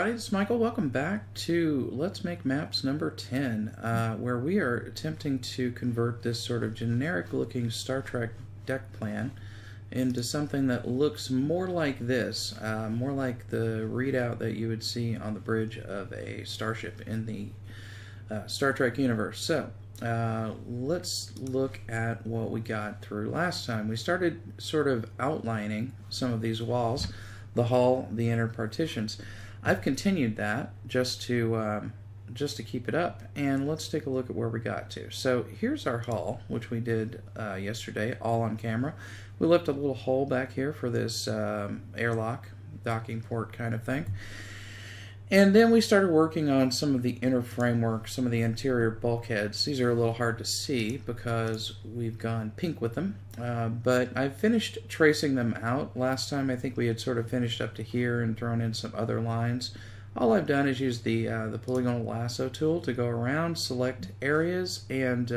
everybody, it's Michael. Welcome back to Let's Make Maps number 10, where we are attempting to convert this sort of generic looking Star Trek deck plan into something that looks more like this, more like the readout that you would see on the bridge of a starship in the Star Trek universe. So let's look at what we got through last time. We started sort of outlining some of these walls, the hull, the inner partitions. I've continued that just to keep it up, and let's take a look at where we got to. So here's our hull, which we did yesterday, all on camera. We left a little hole back here for this airlock, docking port kind of thing. And then we started working on some of the inner framework, some of the interior bulkheads. These are a little hard to see because we've gone pink with them, but I finished tracing them out. Last time I think we had sort of finished up to here and thrown in some other lines. All I've done is use the polygonal lasso tool to go around, select areas, and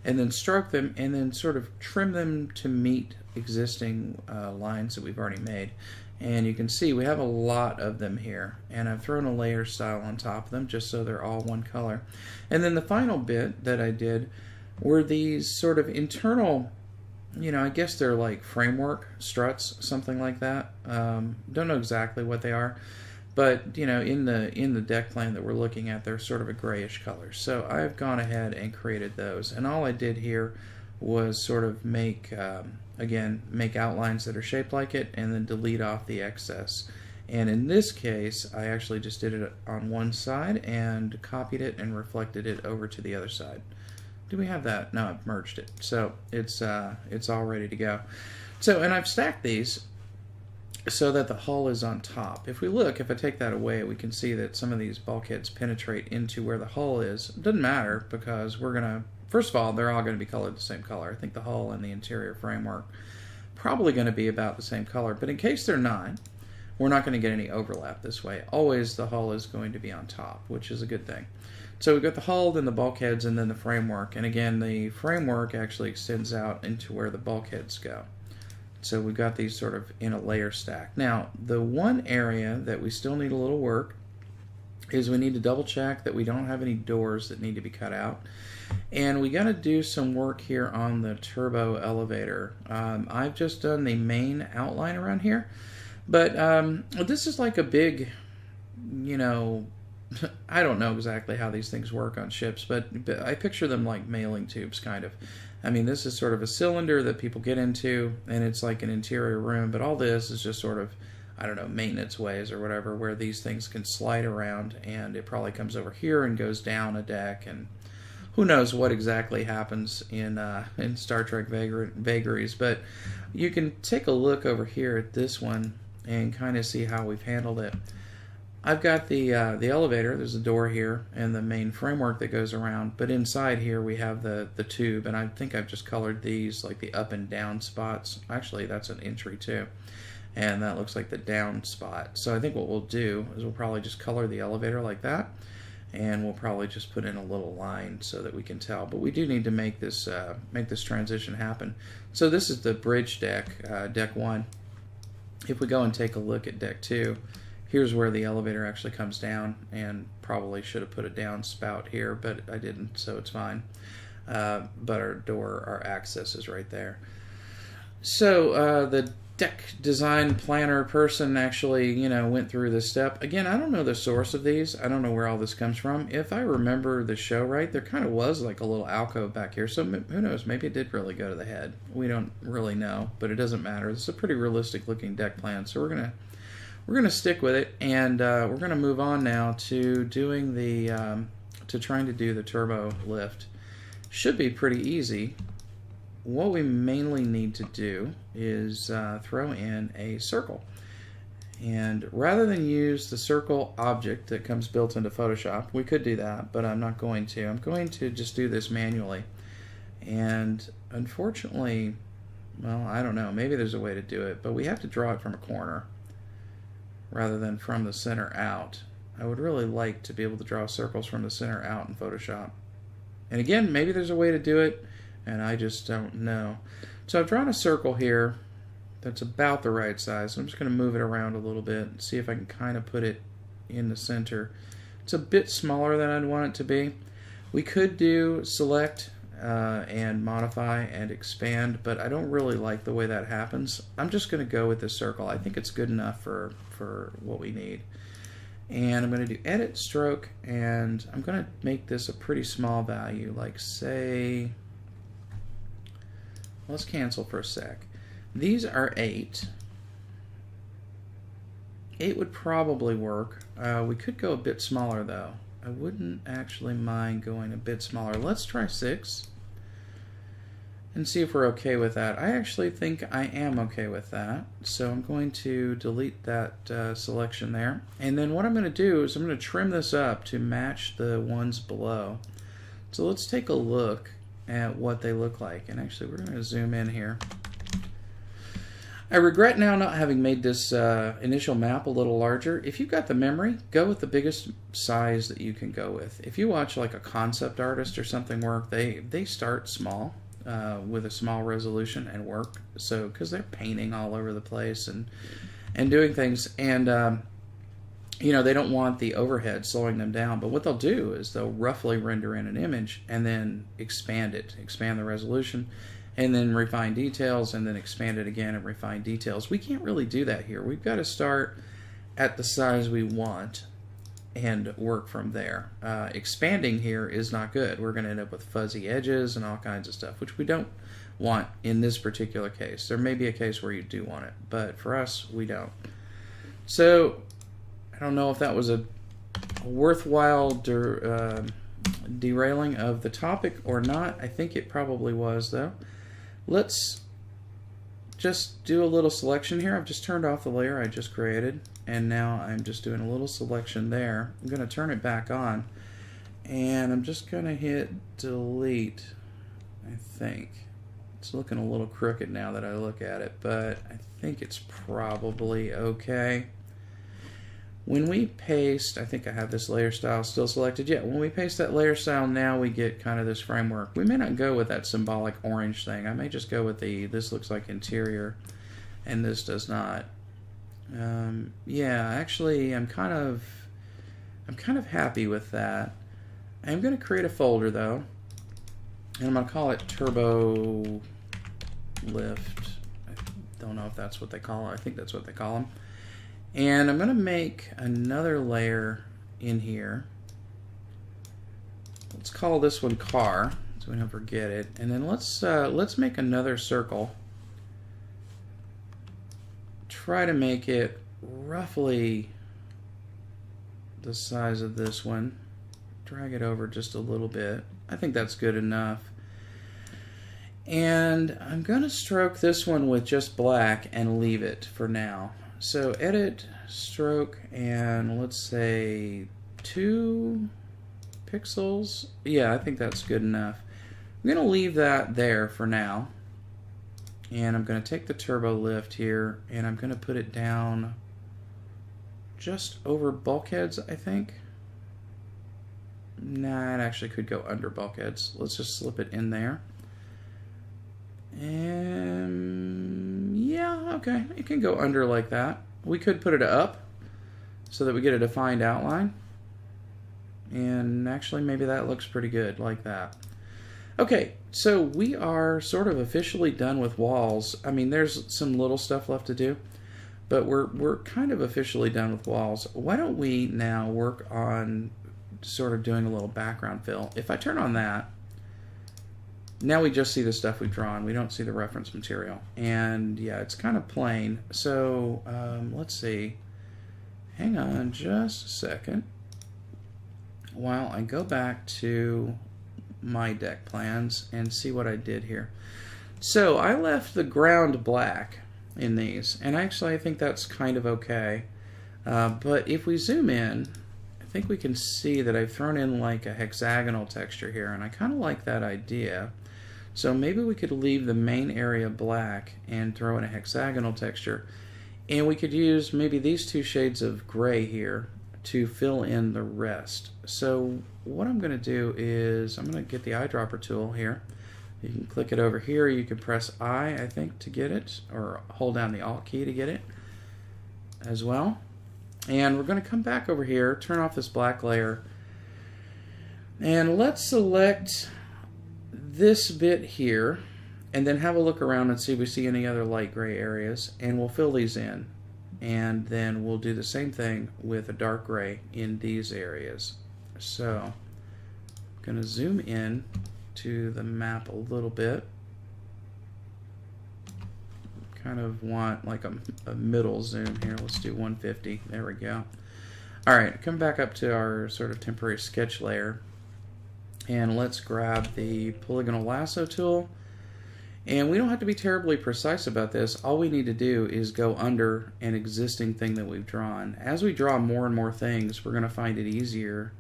then stroke them, and then sort of trim them to meet existing lines that we've already made. And you can see we have a lot of them here, and I've thrown a layer style on top of them just so they're all one color. And then the final bit that I did were these sort of internal, I guess they're like framework struts, something like that. Don't know exactly what they are, but in the deck plan that we're looking at, they're sort of a grayish color. So I've gone ahead and created those, and all I did here was sort of make outlines that are shaped like it and then delete off the excess. And in this case, I actually just did it on one side and copied it and reflected it over to the other side. Do we have that? No, I've merged it. So it's all ready to go. So, and I've stacked these so that the hull is on top. If I take that away, we can see that some of these bulkheads penetrate into where the hull is. It doesn't matter because first of all, they're all going to be colored the same color. I think the hull and the interior framework probably going to be about the same color. But in case they're not, we're not going to get any overlap this way. Always the hull is going to be on top, which is a good thing. So we've got the hull, then the bulkheads, and then the framework. And again, the framework actually extends out into where the bulkheads go. So we've got these sort of in a layer stack. Now, the one area that we still need a little work is we need to double check that we don't have any doors that need to be cut out. And we got to do some work here on the turbo elevator. I've just done the main outline around here, but this is like a big, I don't know exactly how these things work on ships, but I picture them like mailing tubes, kind of. I mean, this is sort of a cylinder that people get into, and it's like an interior room, but all this is just sort of, I don't know, maintenance ways or whatever, where these things can slide around, and it probably comes over here and goes down a deck, and who knows what exactly happens in Star Trek vagaries. But you can take a look over here at this one and kind of see how we've handled it. I've got the elevator. There's a door here and the main framework that goes around, but inside here we have the tube, and I think I've just colored these like the up and down spots. Actually, that's an entry too, and that looks like the down spot. So I think what we'll do is we'll probably just color the elevator like that, and we'll probably just put in a little line so that we can tell. But we do need to make this transition happen. So this is the bridge deck, deck 1. If we go and take a look at deck 2, here's where the elevator actually comes down, and probably should have put a down spout here, but I didn't, so it's fine. But our access is right there. So the deck design planner person actually, went through this step. Again, I don't know the source of these. I don't know where all this comes from. If I remember the show right, there kind of was like a little alcove back here. So who knows? Maybe it did really go to the head. We don't really know, but it doesn't matter. This is a pretty realistic looking deck plan. So we're gonna stick with it, and we're gonna move on now to doing trying to do the turbo lift. Should be pretty easy. What we mainly need to do is throw in a circle. And rather than use the circle object that comes built into Photoshop, we could do that, but I'm not going to. I'm going to just do this manually. And unfortunately, well, I don't know, maybe there's a way to do it, but we have to draw it from a corner rather than from the center out. I would really like to be able to draw circles from the center out in Photoshop. And again, maybe there's a way to do it, and I just don't know. So I've drawn a circle here that's about the right size. I'm just going to move it around a little bit and see if I can kind of put it in the center. It's a bit smaller than I'd want it to be. We could do select and modify and expand, but I don't really like the way that happens. I'm just going to go with this circle. I think it's good enough for what we need. And I'm going to do edit stroke, and I'm going to make this a pretty small value, like say, let's cancel for a sec. These are 8. 8 would probably work. We could go a bit smaller though. I wouldn't actually mind going a bit smaller. Let's try 6 and see if we're okay with that. I actually think I am okay with that. So I'm going to delete that selection there. And then what I'm going to do is I'm going to trim this up to match the ones below. So let's take a look at what they look like. And actually we're going to zoom in here. I regret now not having made this initial map a little larger. If you've got the memory, go with the biggest size that you can go with. If you watch like a concept artist or something work, they start small with a small resolution and work. So because they're painting all over the place and doing things, and you know, they don't want the overhead slowing them down. But what they'll do is they'll roughly render in an image and then expand it, expand the resolution, and then refine details, and then expand it again and refine details. We can't really do that here. We've got to start at the size we want and work from there. Expanding here is not good. We're going to end up with fuzzy edges and all kinds of stuff, which we don't want in this particular case. There may be a case where you do want it, but for us, we don't. So I don't know if that was a worthwhile derailing of the topic or not. I think it probably was, though. Let's just do a little selection here. I've just turned off the layer I just created, and now I'm just doing a little selection there. I'm going to turn it back on, and I'm just going to hit delete. I think it's looking a little crooked now that I look at it, but I think it's probably okay. When we paste, I think I have this layer style still selected. Yeah, when we paste that layer style, now we get kind of this framework. We may not go with that symbolic orange thing. I may just go with this looks like interior, and this does not. Yeah, actually, I'm kind of happy with that. I'm going to create a folder though, and I'm going to call it Turbo Lift. I don't know if that's what they call it. I think that's what they call them. And I'm going to make another layer in here. Let's call this one car, so we don't forget it. And then let's make another circle. Try to make it roughly the size of this one. Drag it over just a little bit. I think that's good enough. And I'm going to stroke this one with just black and leave it for now. So edit, stroke, and let's say 2 pixels. Yeah, I think that's good enough. I'm going to leave that there for now. And I'm going to take the turbo lift here, and I'm going to put it down just over bulkheads, I think. Nah, it actually could go under bulkheads. Let's just slip it in there. And yeah, okay, it can go under like that. We could put it up so that we get a defined outline. And actually, maybe that looks pretty good like that. Okay, so we are sort of officially done with walls. I mean, there's some little stuff left to do, but we're kind of officially done with walls. Why don't we now work on sort of doing a little background fill? If I turn on that, now we just see the stuff we've drawn. We don't see the reference material. And yeah, it's kind of plain. So let's see. Hang on just a second while I go back to my deck plans and see what I did here. So I left the ground black in these, and actually I think that's kind of okay. But if we zoom in, I think we can see that I've thrown in like a hexagonal texture here, and I kind of like that idea. So maybe we could leave the main area black and throw in a hexagonal texture. And we could use maybe these 2 shades of gray here to fill in the rest. So what I'm going to do is I'm going to get the eyedropper tool here. You can click it over here. You can press I think, to get it, or hold down the Alt key to get it as well. And we're going to come back over here, turn off this black layer, and let's select this bit here, and then have a look around and see if we see any other light gray areas, and we'll fill these in. And then we'll do the same thing with a dark gray in these areas. So I'm going to zoom in to the map a little bit. Kind of want like a middle zoom here. Let's do 150. There we go. Alright, come back up to our sort of temporary sketch layer, and let's grab the polygonal lasso tool. And we don't have to be terribly precise about this. All we need to do is go under an existing thing that we've drawn. As we draw more and more things, we're going to find it easier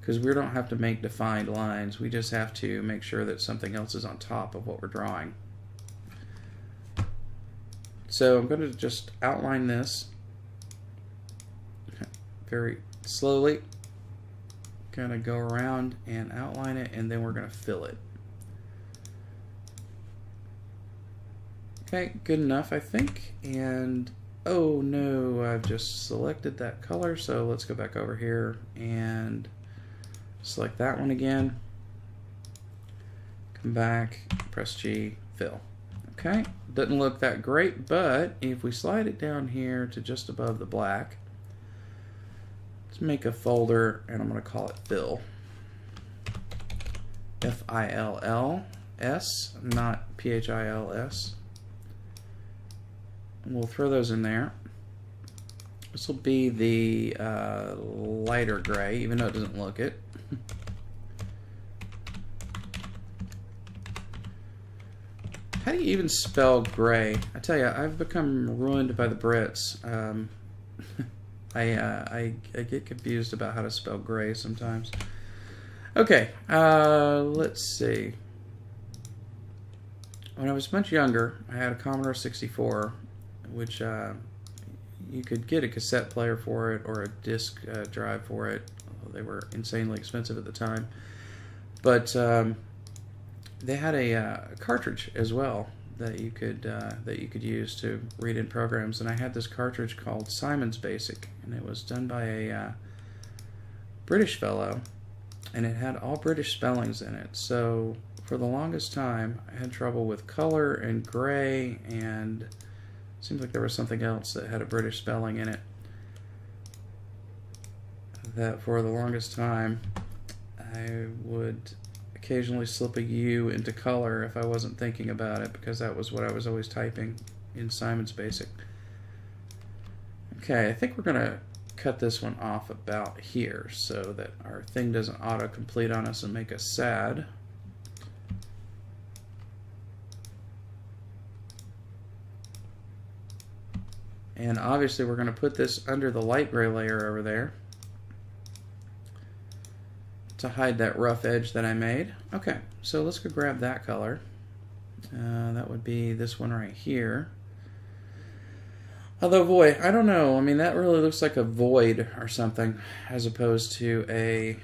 because we don't have to make defined lines. We just have to make sure that something else is on top of what we're drawing. So I'm going to just outline this very slowly. Kind of go around and outline it, and then we're going to fill it. Okay, good enough, I think. And oh no, I've just selected that color, so let's go back over here and select that one again. Come back, press G, fill. Okay, doesn't look that great, but if we slide it down here to just above the black, let's make a folder, and I'm going to call it fill. F-I-L-L-S, not P-H-I-L-S. We'll throw those in there. This will be the lighter gray, even though it doesn't look it. How do you even spell gray? I tell you, I've become ruined by the Brits. I get confused about how to spell gray sometimes. Okay, let's see. When I was much younger, I had a Commodore 64, which you could get a cassette player for it or a disc drive for it. They were insanely expensive at the time. But they had a cartridge as well that you could use to read in programs. And I had this cartridge called Simon's Basic, and it was done by a British fellow, and it had all British spellings in it. So for the longest time, I had trouble with color and gray, and it seems like there was something else that had a British spelling in it. That for the longest time, I would occasionally slip a U into color if I wasn't thinking about it, because that was what I was always typing in Simon's Basic. Okay, I think we're going to cut this one off about here so that our thing doesn't auto-complete on us and make us sad. And obviously we're going to put this under the light gray layer over there to hide that rough edge that I made. Okay, so let's go grab that color. That would be this one right here. Although void, I don't know. I mean, that really looks like a void or something, as opposed to a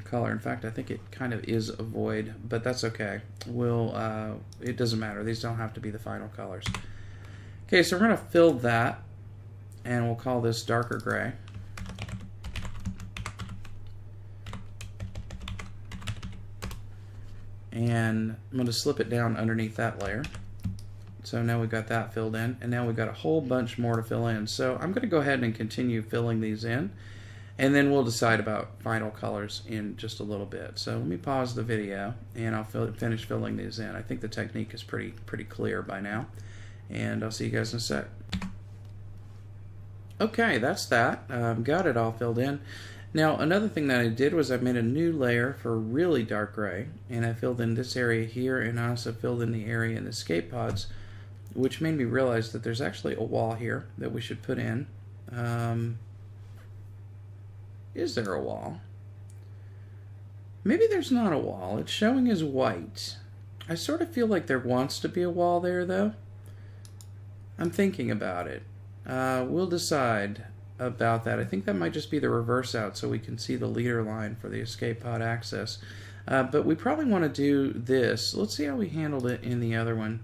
color. In fact, I think it kind of is a void, but that's okay. It doesn't matter. These don't have to be the final colors. Okay, so we're going to fill that, and we'll call this darker gray. And I'm going to slip it down underneath that layer. So now we've got that filled in, and now we've got a whole bunch more to fill in. So I'm going to go ahead and continue filling these in, and then we'll decide about final colors in just a little bit. So let me pause the video, and I'll finish filling these in. I think the technique is pretty clear by now, and I'll see you guys in a sec. Okay, that's that. Got it all filled in. Now, another thing that I did was I made a new layer for really dark gray, and I filled in this area here, and I also filled in the area in the escape pods, which made me realize that there's actually a wall here that we should put in. Is there a wall? Maybe there's not a wall. It's showing as white. I sort of feel like there wants to be a wall there, though. I'm thinking about it. We'll decide about that. I think that might just be the reverse out so we can see the leader line for the escape pod access. But we probably want to do this. Let's see how we handled it in the other one.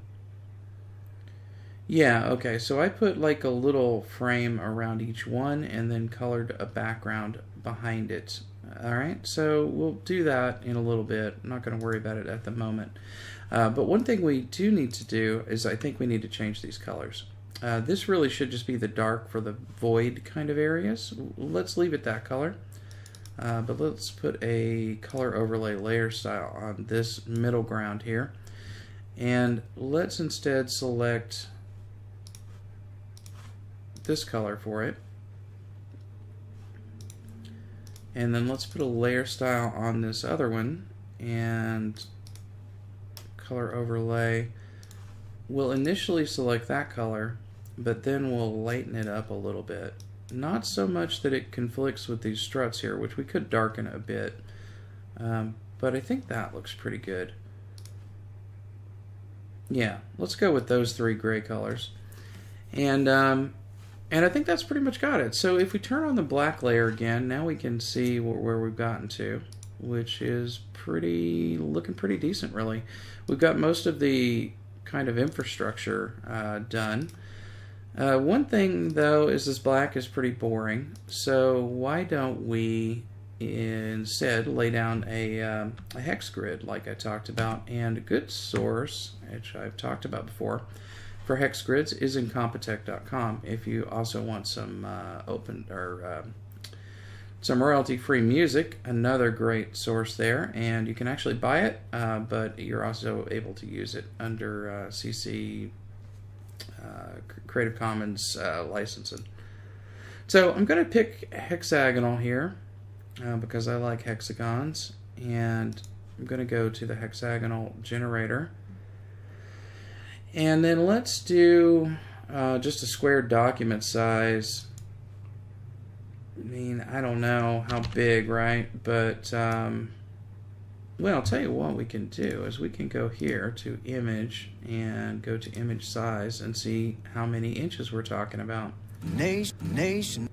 Yeah, okay, so I put like a little frame around each one and then colored a background behind it. Alright, so we'll do that in a little bit. I'm not going to worry about it at the moment. But one thing we do need to do is I think we need to change these colors. This really should just be the dark for the void kind of areas. Let's leave it that color. But let's put a color overlay layer style on this middle ground here. And let's instead select this color for it. And then let's put a layer style on this other one, and color overlay. We'll initially select that color, but then we'll lighten it up a little bit. Not so much that it conflicts with these struts here, which we could darken a bit, but I think that looks pretty good. Yeah, let's go with those three gray colors. And I think that's pretty much got it. So if we turn on the black layer again, now we can see where we've gotten to, which is looking pretty decent, really. We've got most of the kind of infrastructure done. One thing, though, is this black is pretty boring. So why don't we instead lay down a hex grid like I talked about? And a good source, which I've talked about before, for hex grids is incompetech.com. If you also want some some royalty-free music, another great source there, and you can actually buy it, but you're also able to use it under CC Creative Commons licensing. So I'm going to pick hexagonal here because I like hexagons, and I'm going to go to the hexagonal generator. And then let's do just a square document size. I mean, I don't know how big, right? But, well, I'll tell you what we can do is we can go here to image and go to image size and see how many inches we're talking about. Nation.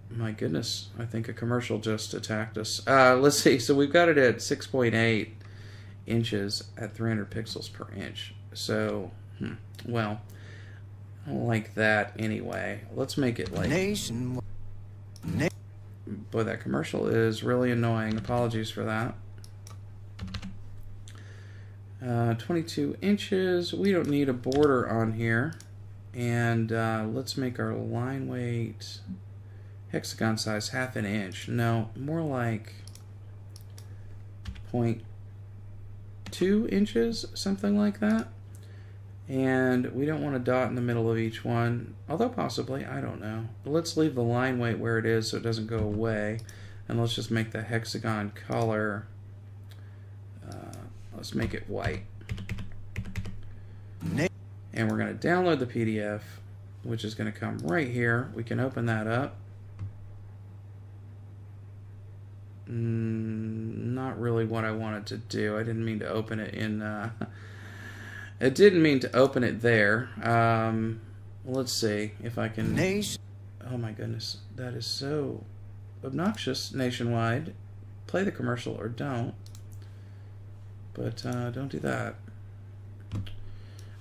My goodness, I think a commercial just attacked us. Let's see, so we've got it at 6.8 inches at 300 pixels per inch. So, well, I don't like that anyway. Let's make it like... Boy, that commercial is really annoying. Apologies for that. 22 inches. We don't need a border on here. And let's make our line weight hexagon size half an inch. No, more like 0.2 inches, something like that. And we don't want a dot in the middle of each one, although possibly, I don't know. But let's leave the line weight where it is so it doesn't go away. And let's just make the hexagon color, let's make it white. And we're going to download the PDF, which is going to come right here. We can open that up. Not really what I wanted to do. I didn't mean to open it in... It didn't mean to open it there. Let's see if I can... Oh my goodness, that is so obnoxious nationwide. Play the commercial or don't. But don't do that.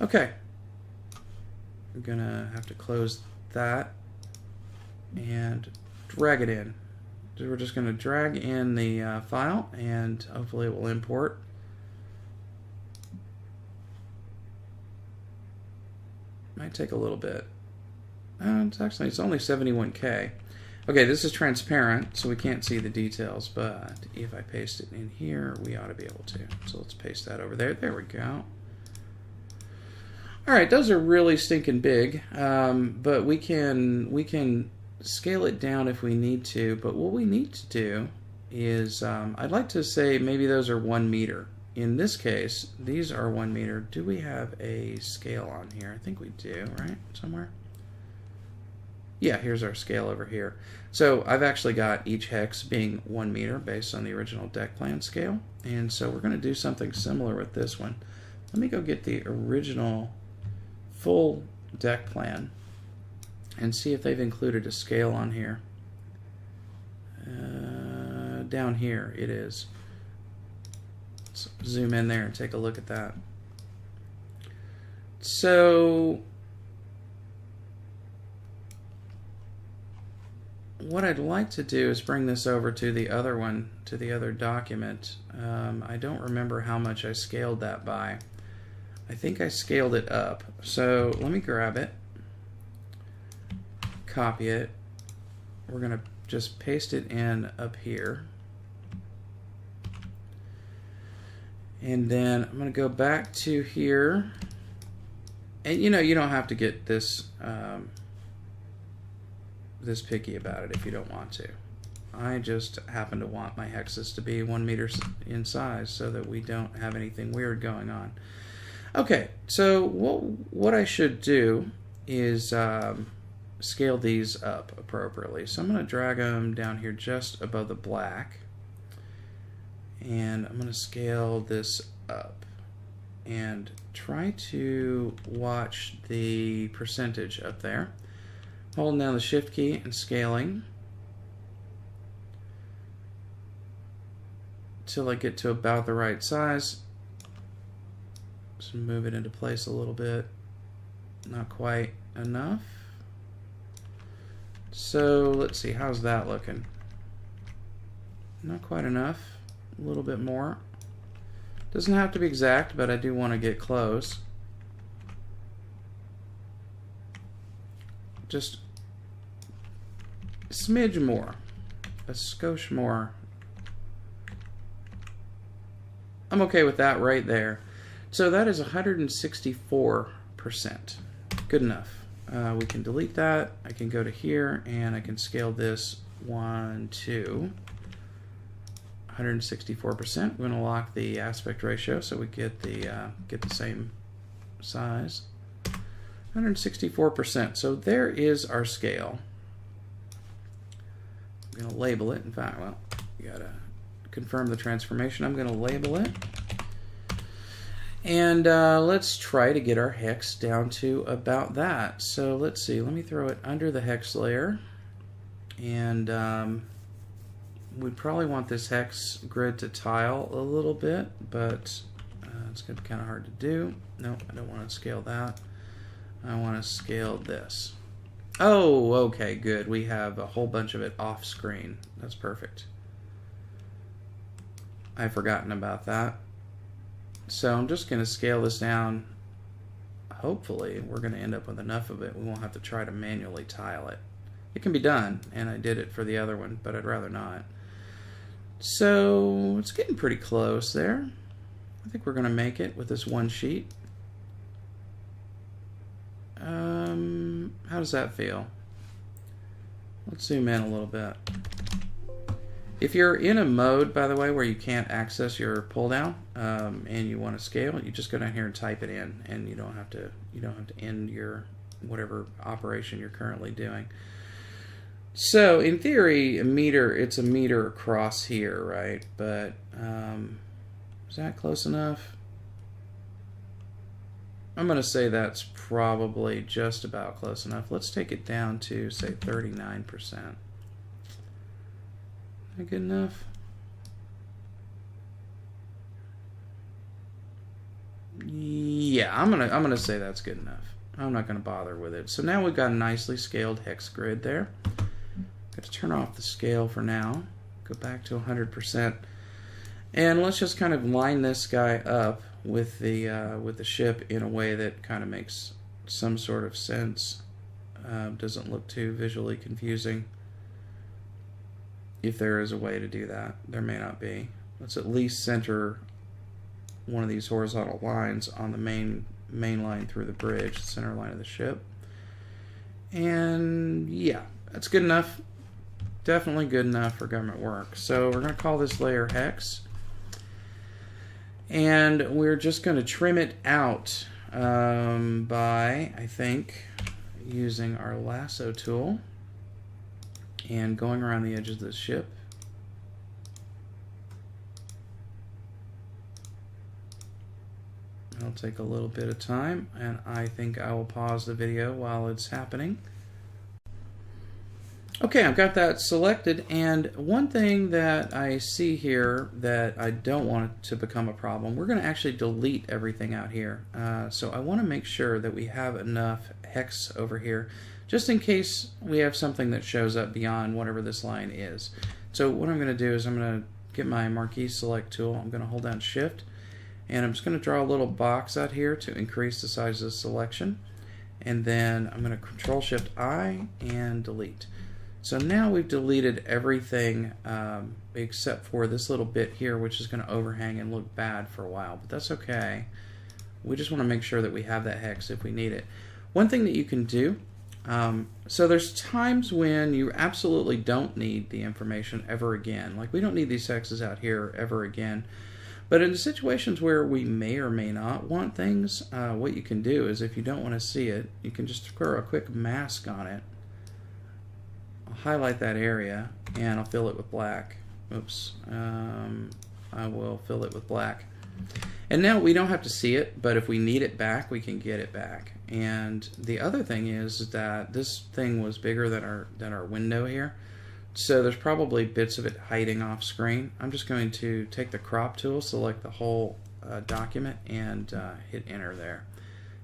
Okay. I'm gonna have to close that and drag it in. So we're just gonna drag in the file and hopefully it will import. Might take a little bit. It's only 71K. Okay, this is transparent, so we can't see the details, but if I paste it in here, we ought to be able to. So let's paste that over there. There we go. All right, those are really stinking big, but we can scale it down if we need to. But what we need to do is, I'd like to say maybe those are 1 meter. In this case, these are 1 meter. Do we have a scale on here? I think we do, right? Somewhere? Yeah, here's our scale over here. So I've actually got each hex being 1 meter based on the original Deckplan scale. And so we're going to do something similar with this one. Let me go get the original full Deckplan and see if they've included a scale on here. Down here it is. Let's zoom in there and take a look at that. So what I'd like to do is bring this over to the other one, to the other document. I don't remember how much I scaled that by. I think I scaled it up. So let me grab it, copy it. We're going to just paste it in up here. And then I'm going to go back to here. And you know, you don't have to get this this picky about it if you don't want to. I just happen to want my hexes to be 1 meter in size so that we don't have anything weird going on. Okay, so what I should do is scale these up appropriately. So I'm going to drag them down here just above the black, and I'm going to scale this up and try to watch the percentage up there. Holding down the shift key and scaling till I get to about the right size. Just move it into place a little bit. Not quite enough. So let's see, how's that looking? Not quite enough. A little bit more. Doesn't have to be exact, but I do want to get close. Just a smidge more, a skosh more. I'm okay with that right there. So that is 164%. Good enough. We can delete that. I can go to here and I can scale this 1, 2. 164%. We're going to lock the aspect ratio so we get the same size. 164%. So there is our scale. I'm going to label it. In fact, well, you got to confirm the transformation. I'm going to label it. And let's try to get our hex down to about that. So let's see. Let me throw it under the hex layer. And we'd probably want this hex grid to tile a little bit, but it's going to be kind of hard to do. No, I don't want to scale that. I want to scale this. Oh, okay, good. We have a whole bunch of it off screen. That's perfect. I've forgotten about that. So I'm just going to scale this down. Hopefully, we're going to end up with enough of it. We won't have to try to manually tile it. It can be done, and I did it for the other one, but I'd rather not. So it's getting pretty close there. I think we're going to make it with this one sheet. How does that feel? Let's zoom in a little bit. If you're in a mode, by the way, where you can't access your pull down and you want to scale, you just go down here and type it in, and you don't have to end your whatever operation you're currently doing. So in theory, it's a meter across here, right? But is that close enough? I'm going to say that's probably just about close enough. Let's take it down to, say, 39%. Is that good enough? Yeah, I'm gonna say that's good enough. I'm not gonna bother with it. So now we've got a nicely scaled hex grid there. Got to turn off the scale for now. Go back to 100%, and let's just kind of line this guy up with the ship in a way that kind of makes some sort of sense. Doesn't look too visually confusing. If there is a way to do that, there may not be. Let's at least center one of these horizontal lines on the main line through the bridge, the center line of the ship. And yeah, that's good enough. Definitely good enough for government work. So we're going to call this layer hex. And we're just going to trim it out by, I think, using our lasso tool and going around the edges of the ship. It'll take a little bit of time, and I think I will pause the video while it's happening. Okay, I've got that selected, and one thing that I see here that I don't want it to become a problem, we're going to actually delete everything out here. So I want to make sure that we have enough hex over here, just in case we have something that shows up beyond whatever this line is. So what I'm going to do is I'm going to get my marquee select tool, I'm going to hold down shift, and I'm just going to draw a little box out here to increase the size of the selection, and then I'm going to control shift I and delete. So now we've deleted everything except for this little bit here, which is going to overhang and look bad for a while, but that's okay. We just want to make sure that we have that hex if we need it. One thing that you can do, so there's times when you absolutely don't need the information ever again. Like we don't need these hexes out here ever again. But in situations where we may or may not want things, what you can do is if you don't want to see it, you can just throw a quick mask on it. Highlight that area and I'll fill it with black. Oops. I will fill it with black. And now we don't have to see it, but if we need it back, we can get it back. And the other thing is that this thing was bigger than our window here. So there's probably bits of it hiding off screen. I'm just going to take the crop tool, select the whole document, and hit enter there.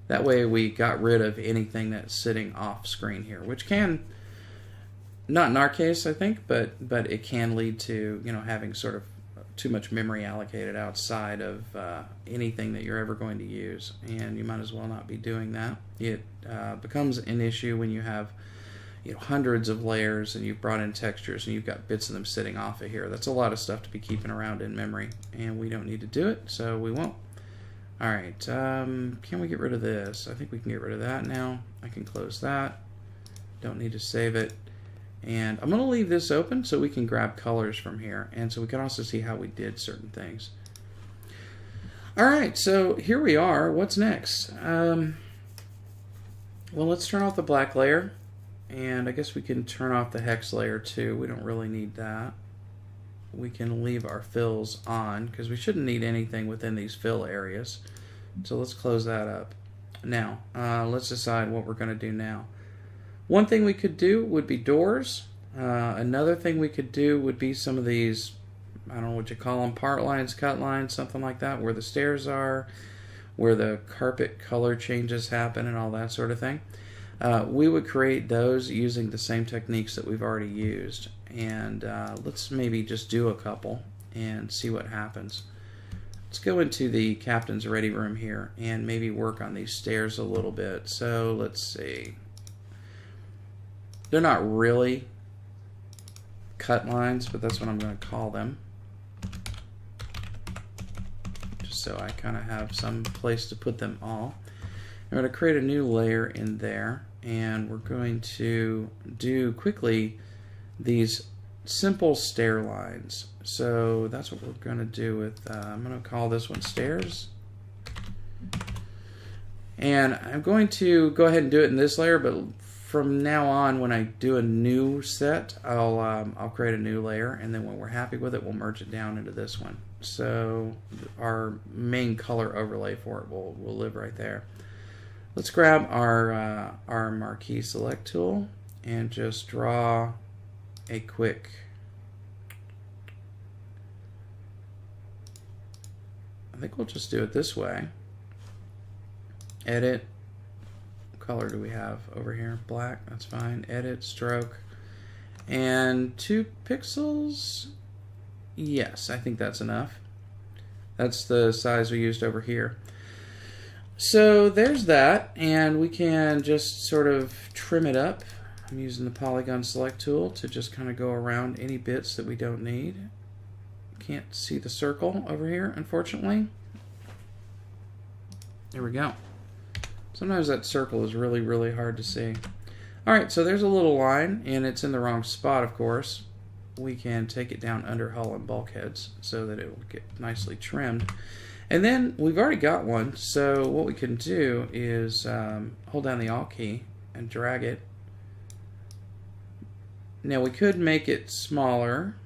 That way we got rid of anything that's sitting off screen here, which can, not in our case, I think, but it can lead to, you know, having sort of too much memory allocated outside of anything that you're ever going to use, and you might as well not be doing that. It becomes an issue when you have, you know, hundreds of layers and you've brought in textures and you've got bits of them sitting off of here. That's a lot of stuff to be keeping around in memory, and we don't need to do it, so we won't. All right, can we get rid of this? I think we can get rid of that now. I can close that. Don't need to save it. And I'm going to leave this open so we can grab colors from here, and so we can also see how we did certain things. Alright, so here we are. What's next? Well, let's turn off the black layer, and I guess we can turn off the hex layer too. We don't really need that. We can leave our fills on because we shouldn't need anything within these fill areas. So let's close that up. Now, let's decide what we're going to do now. One thing we could do would be doors. Another thing we could do would be some of these, I don't know what you call them, part lines, cut lines, something like that, where the stairs are, where the carpet color changes happen and all that sort of thing. We would create those using the same techniques that we've already used. And let's maybe just do a couple and see what happens. Let's go into the captain's ready room here and maybe work on these stairs a little bit. So let's see. They're not really cut lines, but that's what I'm going to call them. Just so I kind of have some place to put them all. I'm going to create a new layer in there, and we're going to do quickly these simple stair lines. So that's what we're going to do with, I'm going to call this one stairs. And I'm going to go ahead and do it in this layer, but from now on, when I do a new set, I'll create a new layer, and then when we're happy with it, we'll merge it down into this one. So our main color overlay for it will live right there. Let's grab our marquee select tool and just draw a quick. I think we'll just do it this way. Edit. Color do we have over here? Black, that's fine. Edit, stroke, and 2 pixels. Yes, I think that's enough. That's the size we used over here. So there's that, and we can just sort of trim it up. I'm using the polygon select tool to just kind of go around any bits that we don't need. Can't see the circle over here, unfortunately. There we go. Sometimes that circle is really, really hard to see. Alright, so there's a little line, and it's in the wrong spot, of course. We can take it down under hull and bulkheads so that it will get nicely trimmed. And then we've already got one, so what we can do is hold down the Alt key and drag it. Now we could make it smaller.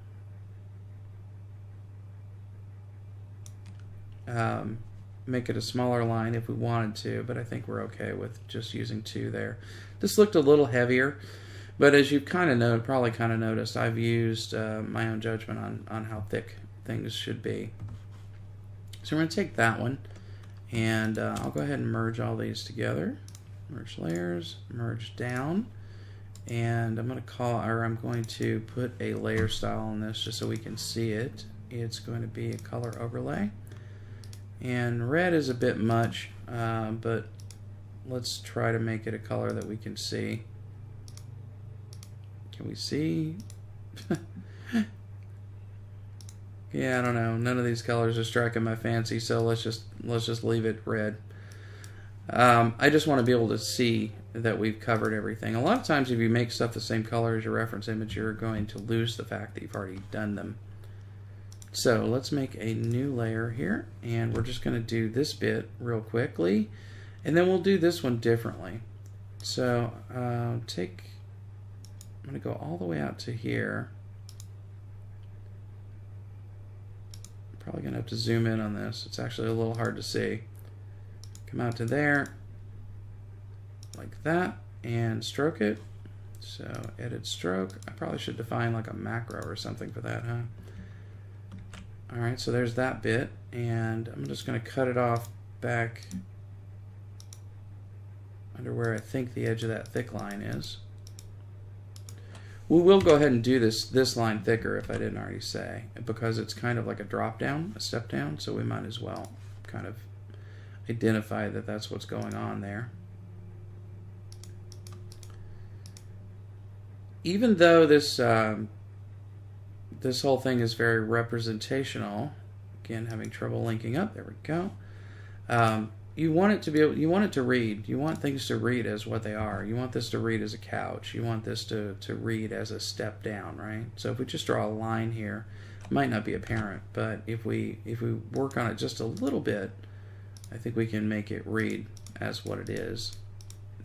Make it a smaller line if we wanted to, but I think we're okay with just using 2 there. This looked a little heavier, But as you've probably kind of noticed, I've used my own judgment on how thick things should be. So we're going to take that one, and I'll go ahead and merge all these together. Merge layers, merge down, and I'm going to put a layer style on this just so we can see it. It's going to be a color overlay, and red is a bit much, but let's try to make it a color that we can see. Can we see? Yeah, I don't know. None of these colors are striking my fancy, so let's just leave it red. I just want to be able to see that we've covered everything. A lot of times if you make stuff the same color as your reference image, you're going to lose the fact that you've already done them. So let's make a new layer here, and we're just going to do this bit real quickly, and then we'll do this one differently. So I'm going to go all the way out to here. Probably going to have to zoom in on this. It's actually a little hard to see. Come out to there, like that, and stroke it. So edit stroke. I probably should define like a macro or something for that, huh? Alright, so there's that bit, and I'm just going to cut it off back under where I think the edge of that thick line is. We will go ahead and do this line thicker, if I didn't already say, because it's kind of like a drop down, a step down, so we might as well kind of identify that that's what's going on there. Even though this whole thing is very representational, again having trouble linking up, there we go. You want it to read. You want things to read as what they are. You want this to read as a couch. You want this to read as a step down, right? So if we just draw a line here, it might not be apparent, but if we work on it just a little bit, I think we can make it read as what it is.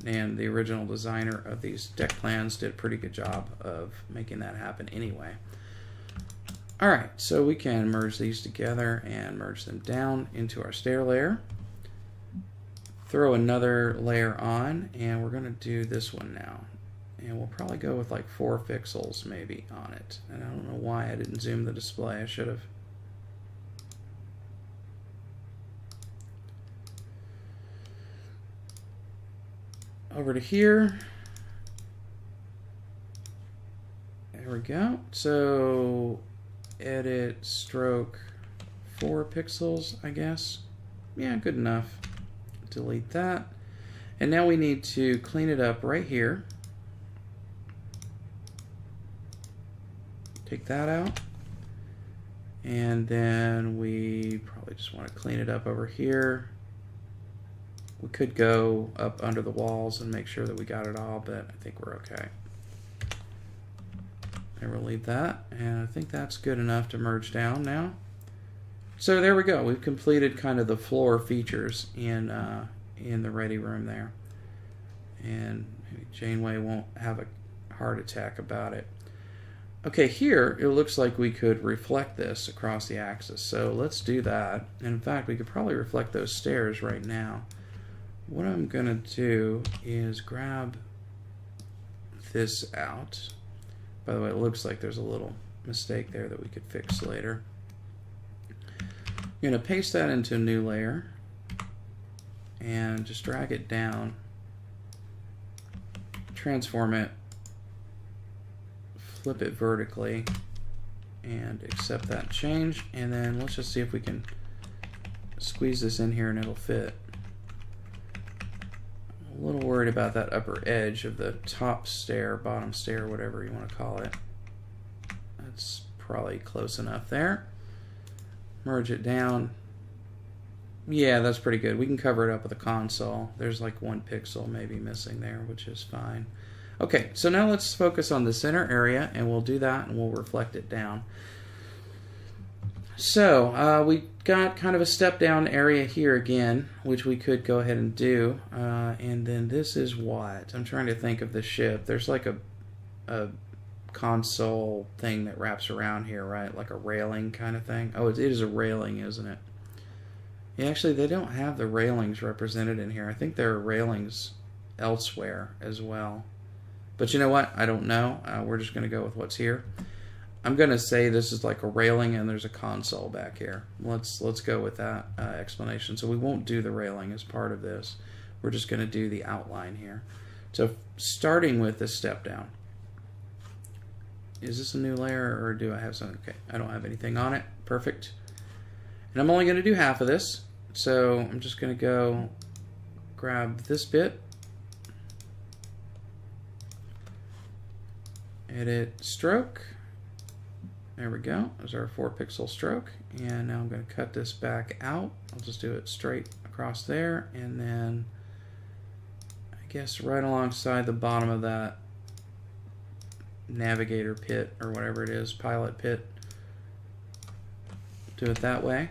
And the original designer of these deck plans did a pretty good job of making that happen anyway. Alright, so we can merge these together and merge them down into our stair layer. Throw another layer on, and we're going to do this one now. And we'll probably go with like 4 pixels maybe on it. And I don't know why I didn't zoom the display. I should have. Over to here. There we go. So edit stroke 4 pixels, I guess. Yeah, good enough. Delete that. And now we need to clean it up right here. Take that out. And then we probably just want to clean it up over here. We could go up under the walls and make sure that we got it all, but I think we're okay. And we'll leave that. And I think that's good enough to merge down now. So there we go. We've completed kind of the floor features in the ready room there. And maybe Janeway won't have a heart attack about it. Okay, here it looks like we could reflect this across the axis. So let's do that. And in fact, we could probably reflect those stairs right now. What I'm going to do is grab this out. By the way, it looks like there's a little mistake there that we could fix later. I'm going to paste that into a new layer and just drag it down, transform it, flip it vertically, and accept that change. And then let's just see if we can squeeze this in here and it'll fit. I'm a little worried about that upper edge of the top stair, bottom stair, whatever you want to call it. That's probably close enough there. Merge it down. Yeah, that's pretty good. We can cover it up with a console. There's like 1 pixel maybe missing there, which is fine. Okay, so now let's focus on the center area, and we'll do that, and we'll reflect it down. So we got kind of a step down area here again, which we could go ahead and do. And then this is what? I'm trying to think of the ship. There's like a console thing that wraps around here, right? Like a railing kind of thing. Oh, it is a railing, isn't it? Yeah, actually, they don't have the railings represented in here. I think there are railings elsewhere as well. But you know what? I don't know. We're just going to go with what's here. I'm going to say this is like a railing and there's a console back here. Let's go with that explanation. So we won't do the railing as part of this. We're just going to do the outline here. So starting with this step down. Is this a new layer or do I have something? Okay, I don't have anything on it. Perfect. And I'm only going to do half of this. So I'm just going to go grab this bit. Edit stroke. There we go. There's our 4-pixel stroke. And now I'm going to cut this back out. I'll just do it straight across there. And then I guess right alongside the bottom of that navigator pit or whatever it is, pilot pit. Do it that way.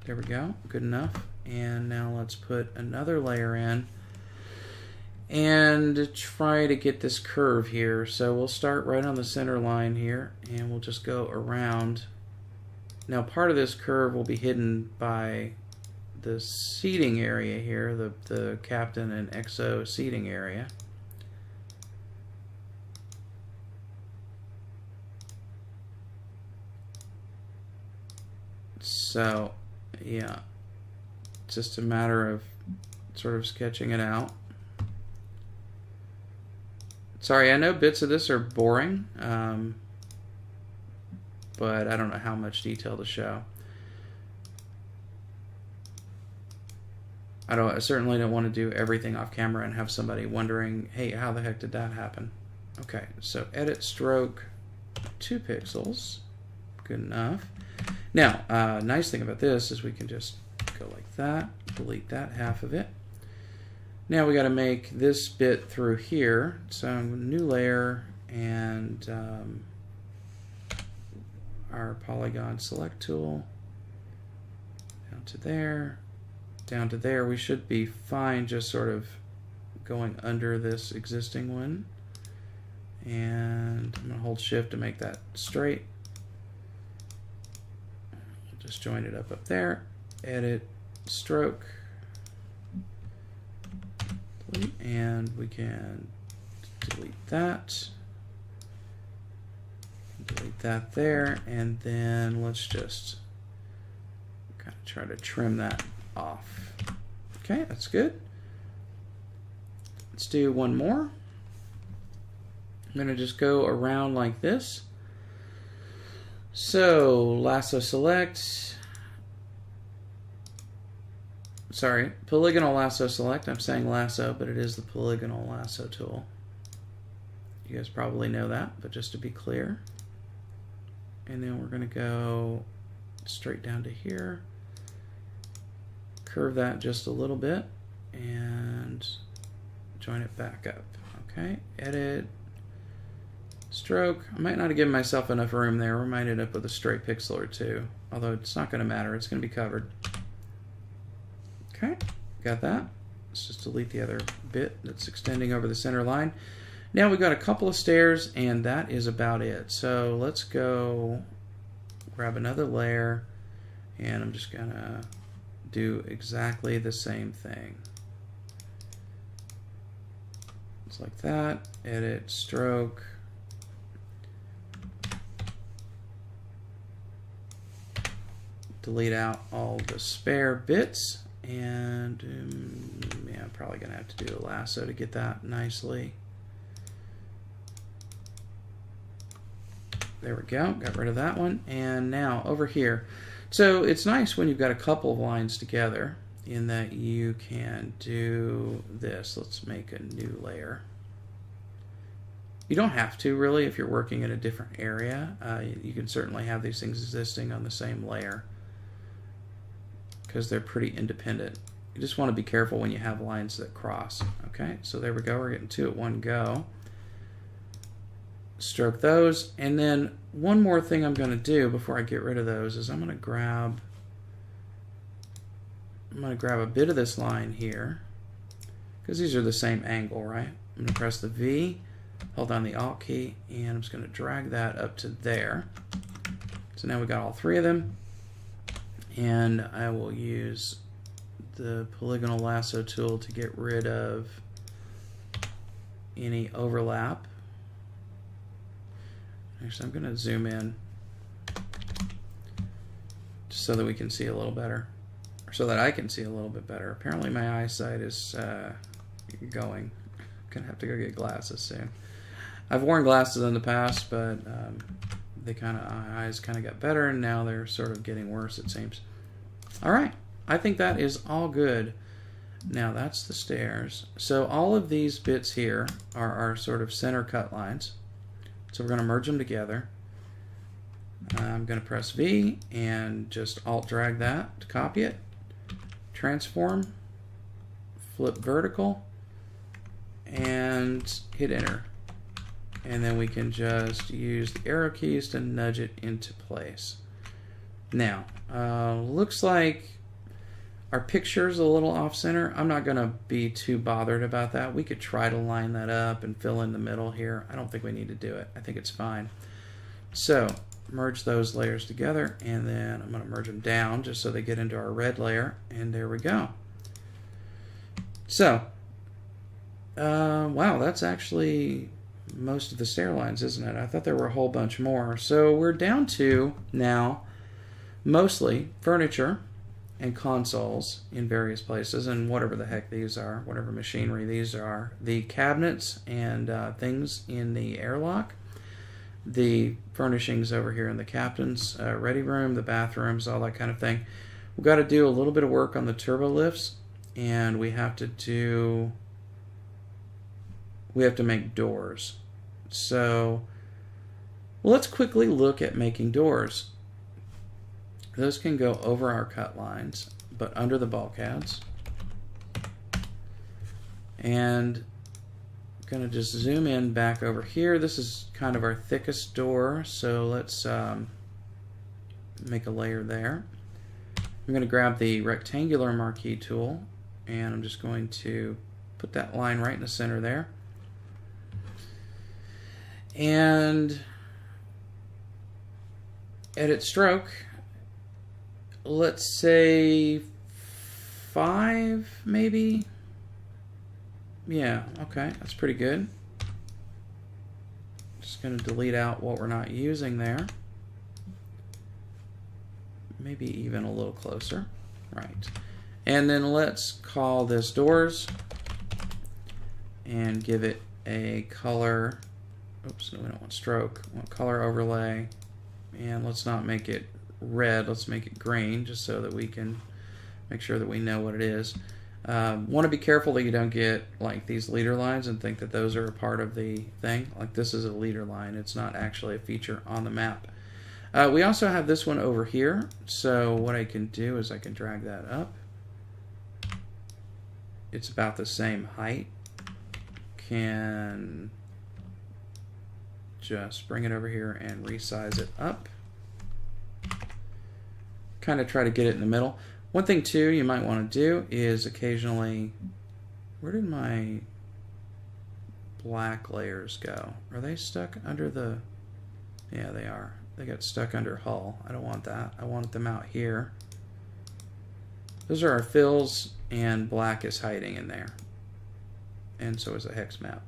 There we go. Good enough. And now let's put another layer in and try to get this curve here. So we'll start right on the center line here and we'll just go around. Now part of this curve will be hidden by the seating area here, the captain and XO seating area. So yeah, it's just a matter of sort of sketching it out. Sorry, I know bits of this are boring, but I don't know how much detail to show. I certainly don't want to do everything off camera and have somebody wondering, hey, how the heck did that happen? Okay, so edit stroke 2 pixels. Good enough. Now, nice thing about this is we can just go like that, delete that half of it. Now we got to make this bit through here. So new layer and our polygon select tool down to there, down to there. We should be fine just sort of going under this existing one. And I'm going to hold shift to make that straight. Just join it up there. Edit stroke. And we can delete that. Delete that there. And then let's just kind of try to trim that off. Okay, that's good. Let's do one more. I'm going to just go around like this. So lasso select. Sorry, polygonal lasso select. I'm saying lasso, but it is the polygonal lasso tool. You guys probably know that, but just to be clear. And then we're going to go straight down to here. Curve that just a little bit and join it back up. Okay, edit stroke. I might not have given myself enough room there. We might end up with a stray pixel or two, although it's not going to matter. It's going to be covered. Okay, got that. Let's just delete the other bit that's extending over the center line. Now we've got a couple of stairs and that is about it. So let's go grab another layer and I'm just gonna do exactly the same thing. It's like that. Edit stroke. Delete out all the spare bits. And yeah, I'm probably gonna have to do a lasso to get that nicely. There we go, got rid of that one. And now over here. So it's nice when you've got a couple of lines together in that you can do this. Let's make a new layer. You don't have to really if you're working in a different area. You can certainly have these things existing on the same layer, because they're pretty independent. You just want to be careful when you have lines that cross. Okay, so there we go. We're getting 2 at one go. Stroke those. And then one more thing I'm going to do before I get rid of those is I'm going to grab a bit of this line here, because these are the same angle, right? I'm going to press the V, hold down the Alt key, and I'm just going to drag that up to there. So now we got all 3 of them. And I will use the polygonal lasso tool to get rid of any overlap Actually, I'm going to zoom in just so that we can see a little better, or so that I can see a little bit better. Apparently my eyesight is going. I'm going to have to go get glasses soon. I've worn glasses in the past, but my eyes kind of got better, and now they're sort of getting worse, it seems. All right, I think that is all good. Now that's the stairs. So all of these bits here are our sort of center cut lines. So we're going to merge them together. I'm going to press V and just Alt drag that to copy it. Transform, flip vertical, and hit enter. And then we can just use the arrow keys to nudge it into place. Now, looks like our picture's a little off center. I'm not going to be too bothered about that. We could try to line that up and fill in the middle here. I don't think we need to do it. I think it's fine. So, merge those layers together, and then I'm going to merge them down just so they get into our red layer, and there we go. So, wow, that's actually most of the stair lines, isn't it? I thought there were a whole bunch more. So we're down to now mostly furniture and consoles in various places, and whatever the heck these are, whatever machinery these are, the cabinets and things in the airlock, the furnishings over here in the captain's ready room, the bathrooms, all that kind of thing. We've got to do a little bit of work on the turbo lifts, and we have to make doors. So let's quickly look at making doors. Those can go over our cut lines, but under the bulkheads. And I'm going to just zoom in back over here. This is kind of our thickest door, so let's make a layer there. I'm going to grab the rectangular marquee tool, and I'm just going to put that line right in the center there. And edit stroke, let's say 5 maybe. Yeah, okay, that's pretty good. Just going to delete out what we're not using there. Maybe even a little closer. Right. And then let's call this doors and give it a color. Oops, no, we don't want stroke. We want color overlay. And let's not make it red. Let's make it green, just so that we can make sure that we know what it is. Want to be careful that you don't get like these leader lines and think that those are a part of the thing. Like this is a leader line. It's not actually a feature on the map. We also have this one over here. So what I can do is I can drag that up. It's about the same height. Can just bring it over here and resize it up. Kind of try to get it in the middle. One thing too you might want to do is occasionally, where did my black layers go? Are they stuck under the, yeah they are. They got stuck under hull. I don't want that. I want them out here. Those are our fills, and black is hiding in there. And so is the hex map.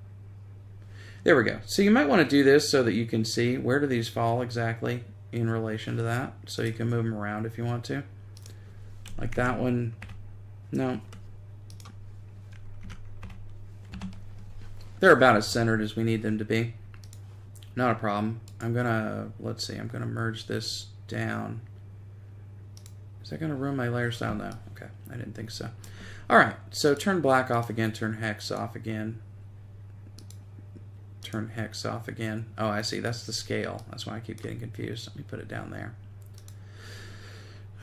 There we go. So you might want to do this so that you can see where do these fall exactly in relation to that. So you can move them around if you want to. Like that one. No. They're about as centered as we need them to be. Not a problem. I'm gonna, let's see, I'm gonna merge this down. Is that gonna ruin my layer style? No. Okay, I didn't think so. Alright, so turn black off again, turn hex off again. Turn hex off again. Oh, I see, that's the scale. That's why I keep getting confused. Let me put it down there.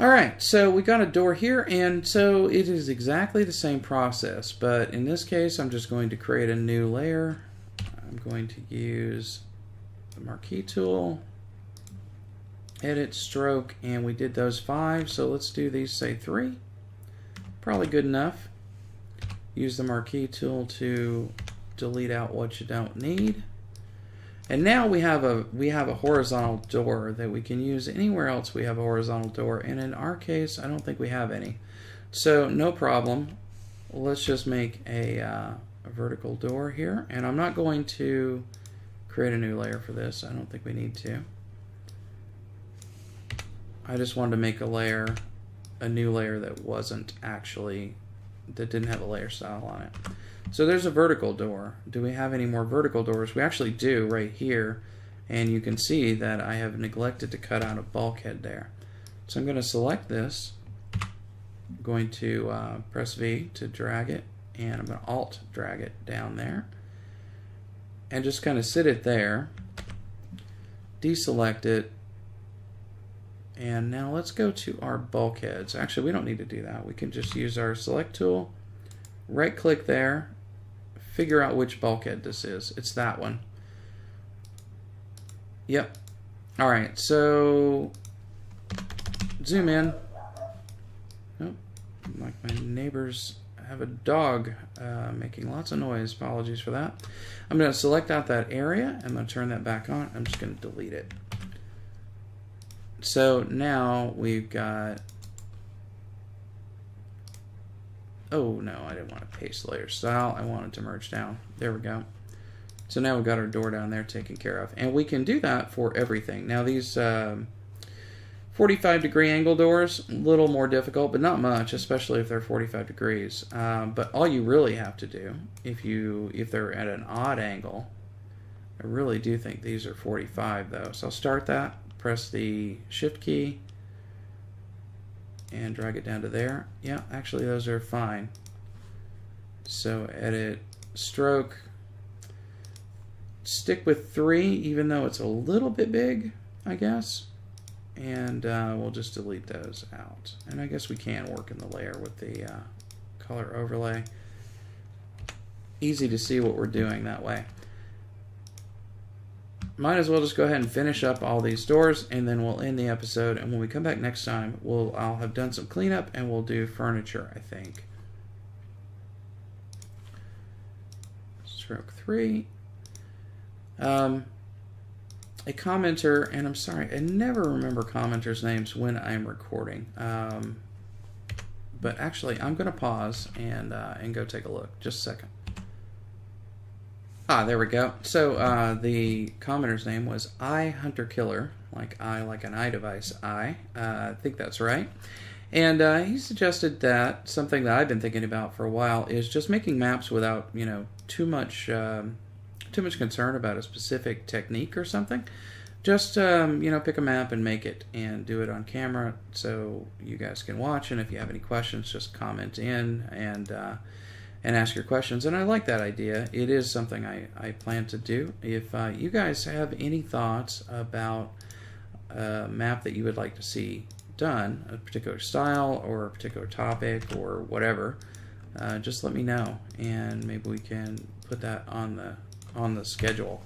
Alright, so we got a door here, and so it is exactly the same process, but in this case I'm just going to create a new layer. I'm going to use the marquee tool, edit stroke, and we did those 5, so let's do these, say 3. Probably good enough. Use the marquee tool to delete out what you don't need. And now we have a horizontal door that we can use anywhere else. We have a horizontal door, and in our case I don't think we have any. So no problem. Let's just make a vertical door here, and I'm not going to create a new layer for this. I don't think we need to. I just wanted to make a new layer that wasn't actually, that didn't have a layer style on it. So there's a vertical door. Do we have any more vertical doors? We actually do right here, and you can see that I have neglected to cut out a bulkhead there. So I'm going to select this. I'm going to press V to drag it, and I'm going to Alt drag it down there, and just kind of sit it there, deselect it, and now let's go to our bulkheads. Actually, we don't need to do that. We can just use our select tool, right click there, figure out which bulkhead this is. It's that one. Yep. Alright, so zoom in. Oh, like my neighbors have a dog making lots of noise. Apologies for that. I'm going to select out that area. I'm going to turn that back on. I'm just going to delete it. So now we've got, oh no, I didn't want to paste layer style. I wanted to merge down. There we go. So now we've got our door down there taken care of. And we can do that for everything. Now these 45-degree angle doors, a little more difficult, but not much, especially if they're 45 degrees. But all you really have to do, if they're at an odd angle, I really do think these are 45 though. So I'll start that, press the Shift key, and drag it down to there. Yeah, actually those are fine. So edit, stroke, stick with 3 even though it's a little bit big, I guess. And we'll just delete those out. And I guess we can work in the layer with the color overlay. Easy to see what we're doing that way. Might as well just go ahead and finish up all these doors, and then we'll end the episode. And when we come back next time, I'll have done some cleanup, and we'll do furniture, I think. Stroke 3. A commenter, and I'm sorry, I never remember commenters' names when I'm recording. But actually, I'm going to pause and go take a look. Just a second. Ah, there we go. So the commenter's name was iHunterKiller, like an iDevice I. I think that's right. And he suggested that something that I've been thinking about for a while is just making maps without, too much concern about a specific technique or something. Just pick a map and make it and do it on camera so you guys can watch. And if you have any questions, just comment in and ask your questions. And I like that idea. It is something I plan to do. If you guys have any thoughts about a map that you would like to see done, a particular style or a particular topic or whatever, just let me know, and maybe we can put that on the schedule.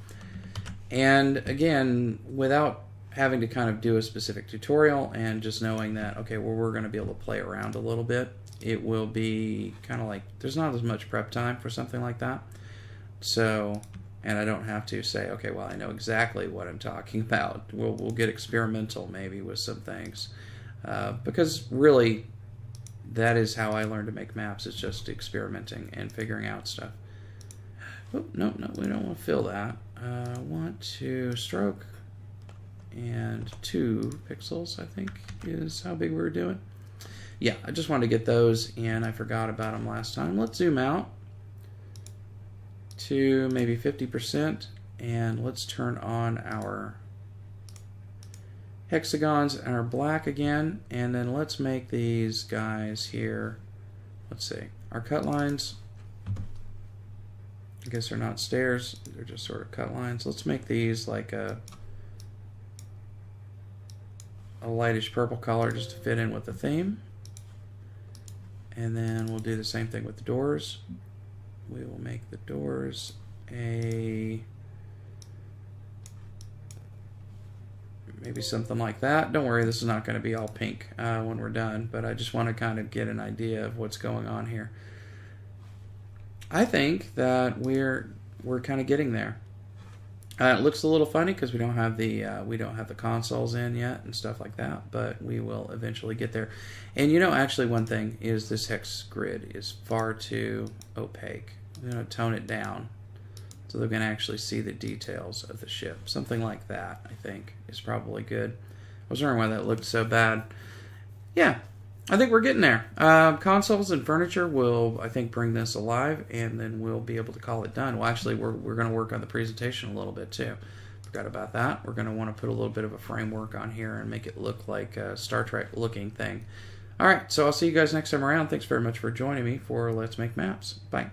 And again, without having to kind of do a specific tutorial, and just knowing that, okay, well, we're going to be able to play around a little bit. It will be kind of like, there's not as much prep time for something like that. So, and I don't have to say, okay, well, I know exactly what I'm talking about. We'll get experimental maybe with some things. Because really, that is how I learned to make maps. It's just experimenting and figuring out stuff. Oh, no, we don't want to fill that. I want to stroke, and 2 pixels, I think, is how big we were doing. Yeah, I just wanted to get those, and I forgot about them last time. Let's zoom out to maybe 50%, and let's turn on our hexagons and our black again, and then let's make these guys here, let's see, our cut lines, I guess they're not stairs, they're just sort of cut lines. Let's make these like a lightish purple color just to fit in with the theme. And then we'll do the same thing with the doors. We will make the doors maybe something like that. Don't worry, this is not going to be all pink when we're done, but I just want to kind of get an idea of what's going on here. I think that we're kind of getting there. It looks a little funny because we don't have the consoles in yet and stuff like that, but we will eventually get there. And actually one thing is this hex grid is far too opaque. I'm going to tone it down so they can actually see the details of the ship. Something like that, I think, is probably good. I was wondering why that looked so bad. Yeah, I think we're getting there. Consoles and furniture will, I think, bring this alive, and then we'll be able to call it done. Well, actually, we're going to work on the presentation a little bit, too. Forgot about that. We're going to want to put a little bit of a framework on here and make it look like a Star Trek-looking thing. All right, so I'll see you guys next time around. Thanks very much for joining me for Let's Make Maps. Bye.